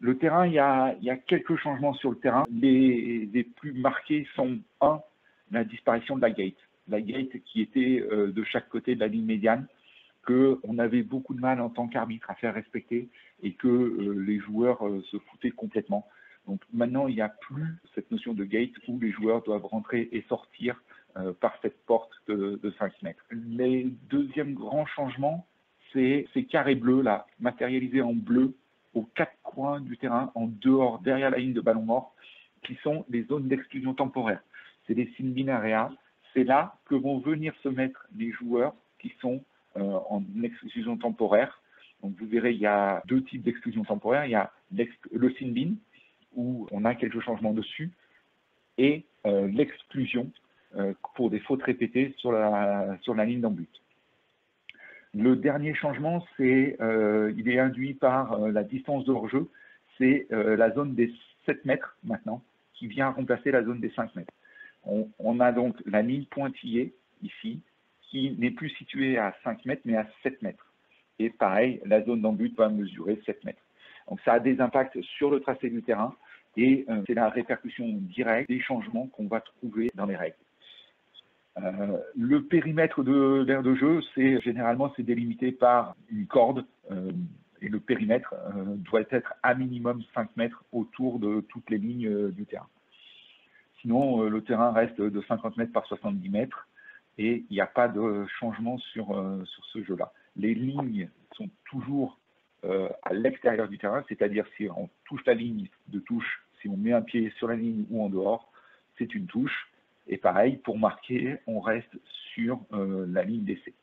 Le terrain, il y a quelques changements sur le terrain. Les plus marqués sont, un, la disparition de la gate. La gate qui était de chaque côté de la ligne médiane, qu'on avait beaucoup de mal en tant qu'arbitre à faire respecter et que les joueurs se foutaient complètement. Donc maintenant, il n'y a plus cette notion de gate où les joueurs doivent rentrer et sortir par cette porte de 5 mètres. Les deuxièmes grands changements, c'est ces carrés bleus, là, matérialisés en bleu, aux 4 coins du terrain, en dehors, derrière la ligne de ballon mort, qui sont les zones d'exclusion temporaire. C'est des sin bin area. C'est là que vont venir se mettre les joueurs qui sont en exclusion temporaire. Donc vous verrez, il y a deux types d'exclusion temporaire. Il y a le sin bin, où on a quelques changements dessus, et l'exclusion pour des fautes répétées sur la ligne d'en but. Le dernier changement, il est induit par la distance de hors-jeu. C'est la zone des 7 mètres maintenant, qui vient remplacer la zone des 5 mètres. On a donc la ligne pointillée, ici, qui n'est plus située à 5 mètres, mais à 7 mètres. Et pareil, la zone d'en but va mesurer 7 mètres. Donc ça a des impacts sur le tracé du terrain, et c'est la répercussion directe des changements qu'on va trouver dans les règles. Le périmètre de l'aire de jeu, généralement délimité par une corde, et le périmètre doit être à minimum 5 mètres autour de toutes les lignes du terrain. Sinon, le terrain reste de 50 mètres par 70 mètres et il n'y a pas de changement sur ce jeu-là. Les lignes sont toujours à l'extérieur du terrain, c'est-à-dire si on touche la ligne de touche, si on met un pied sur la ligne ou en dehors, c'est une touche. Et pareil, pour marquer, on reste sur la ligne d'essai.